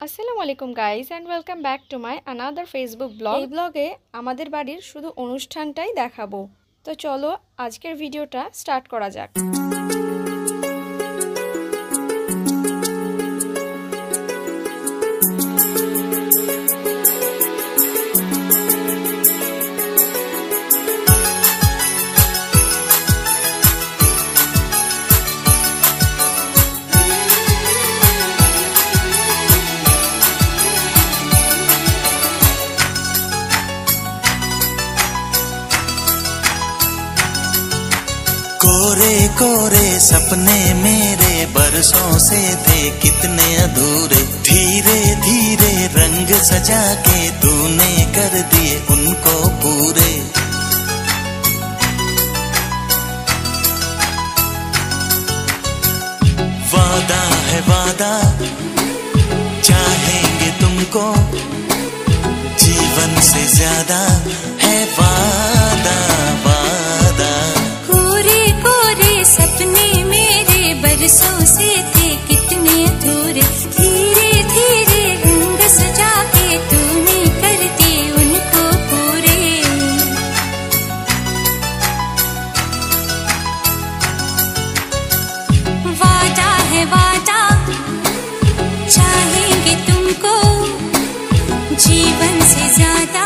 আসসালামু আলাইকুম guys and welcome back to my another Facebook blog. এই ব্লগে আমাদের বাড়ির শুধু অনুষ্ঠানটাই দেখাবো। তো চলো আজকের ভিডিওটা স্টার্ট করা যাক। कोरे कोरे सपने मेरे बरसों से थे कितने अधूरे, धीरे धीरे रंग सजा के तूने कर दिए उनको पूरे। वादा है वादा, चाहेंगे तुमको, जीवन से ज्यादा है वादा वादा। सपने मेरे बरसों से थे कितने अधूरे, धीरे धीरे रंग सजा के तूने कर दिए उनको पूरे। वादा है वादा, चाहेंगे तुमको, जीवन से ज्यादा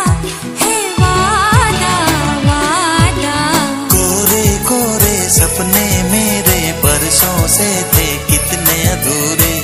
है वादा वादा। कोरे कोरे सपने मेरे बरसों से थे कितने अधूरे।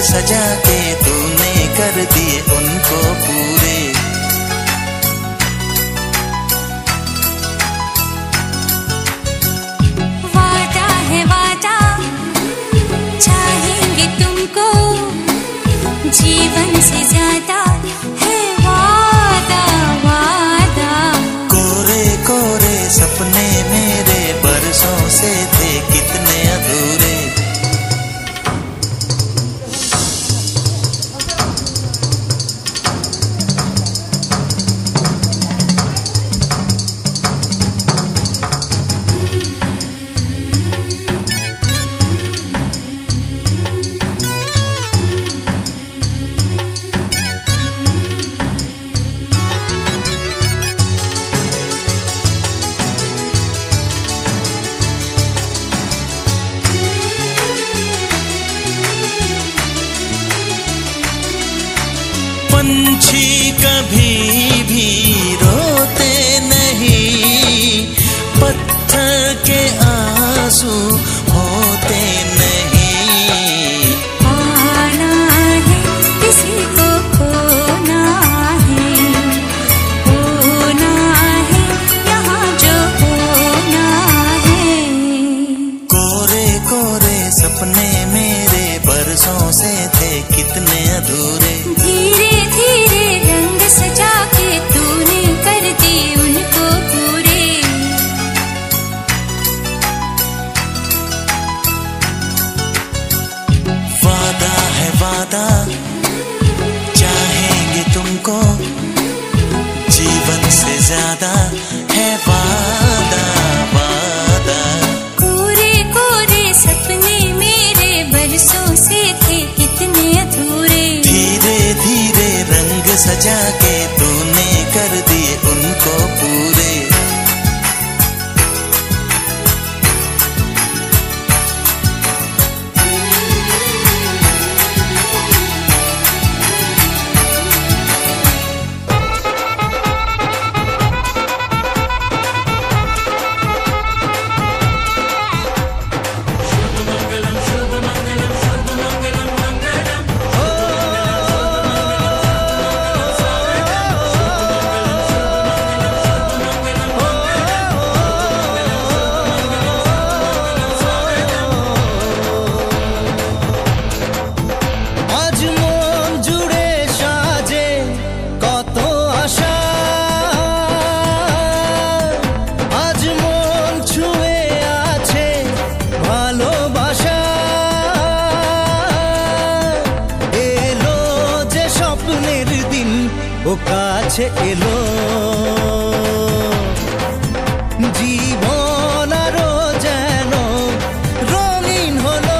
सजा के तूने कर दिए उनको पूरे। वादा है वादा, चाहेंगे तुमको, जीवन से ज्यादा है वादा वादा। कोरे कोरे सपने मेरे बरसों से थे कितने अधूरे। पंछी कभी भी रोते नहीं, पत्थर के आंसू होते नहीं। आना है किसी को खोना है, होना है यहाँ जो होना है। कोरे कोरे सपने मेरे बरसों से थे कितने अधूरे। धीरे धीरे रंग सजा के तूने कर दिए उनको पूरे। वादा है वादा, चाहेंगे तुमको, जीवन से ज्यादा है वादा वादा। कोरे कोरे सपने मेरे बरसों से थे कितने अधूरे, धीरे धीरे रंग सजा के तूने कर কাছে এলো জীবন আরো যেন রঙিন হলো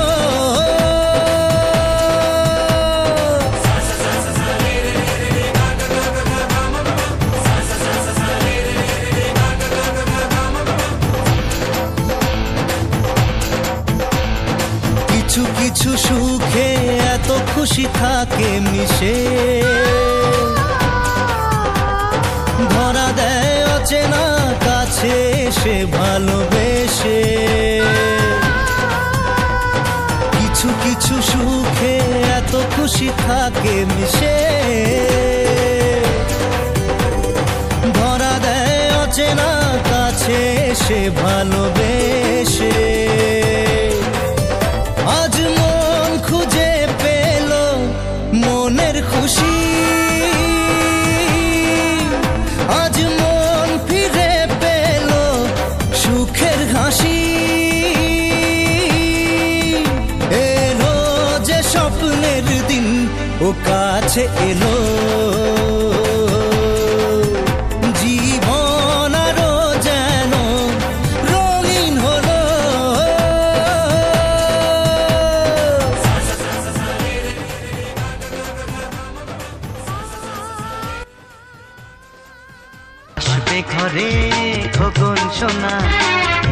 কিছু কিছু সুখে এত খুশি থাকে মিশে ধরা দেয় অচেনা কাছে সে ভালোবেসে কিছু কিছু সুখে এত খুশি থাকে মিশে ধরা দেয় অচেনা কাছে সে ভালোবেসে আজ মন খুঁজে পেল মনের খুশি আজ মন ফিরে পেল সুখের হাসি এলো যে স্বপ্নের দিন ও কাছে এলো জীবন আরো যেন রঙিন হলো আসবে ঘরে খোকন সোনা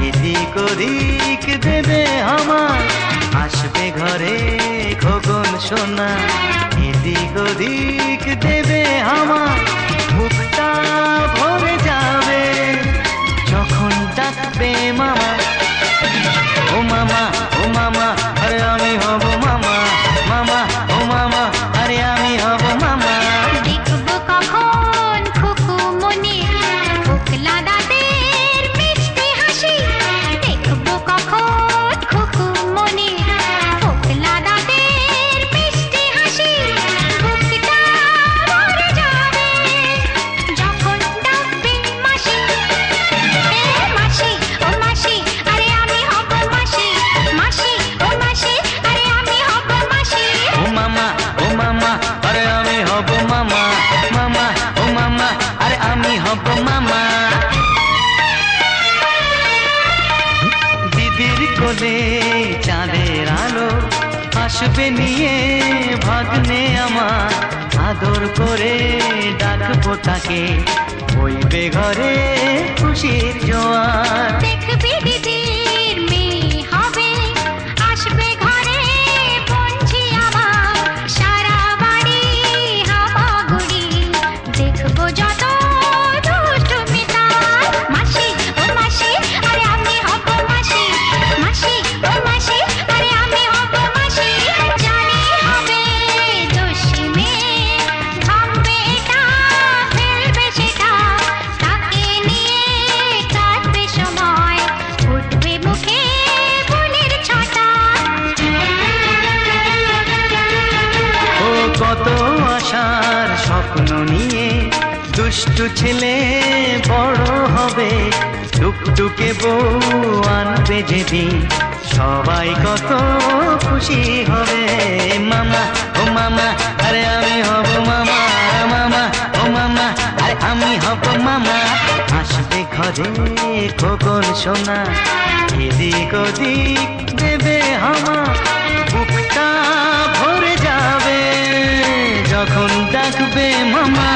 এদিক ওদিক দেবে আমার আসবে ঘরে খোকন সোনা এদিক ওদিক দেবে আমার বুকটা ভরে যাবে যখন ডাকবে মামা ও মামা ও মামা আরে আমি হব মামা মামা ও মামা আরে আমি হব মামা দেখবো কখন খুকু মনে ফোকলা দাঁতের মিষ্টি হাসি দেখবো কখন খুকু মনে ফোকলা দাঁতের মিষ্টি হাসি বুকটা ভরে যাবে যখন ডাকবে মাসি এ মাসি ও মাসি আরে আমি হব মাসি মাসি ও মাসি আরে আমি হব মাসি ও মামা আরে আমি হব মামা মামা ও মামা আরে আমি হব মামা দিদির কোলে চাঁদের আলো আসবে নিয়ে ভাগ্নে আমার আদর করে ডাকবো তাকে বইবে ঘরে খুশির জোয়ার দেখবি দিদির মেয়ে হবে আসবে ঘরে পৌঁছি আমার সারা বাড়ি হামাগুড়ি দেখবো যত দুষ্টু মিতার মাসি ও মাসি আরে আমি হব মাসি মাসি ও মাসি আরে আমি হব মাসি জানি হবে দোষী মেয়ে ভাববে এটা ফেলবে সেটা তাকে নিয়ে কাটবে সময় উঠবে মুখে ফুলের ছটা ও কত আশার স্বপ্ন নিয়ে দুষ্টু ছেলে বড় হবে টুকটুকে বউ আনবে যেদিন সবাই কত খুশি হবে মামা ও মামা আরে আমি হব মামা মামা ও মামা আরে আমি হব মামা আসবে ঘরে খোকন সোনা এদিক ওদিক দেবে হামা বুকটা ভরে যাবে যখন ডাকবে মামা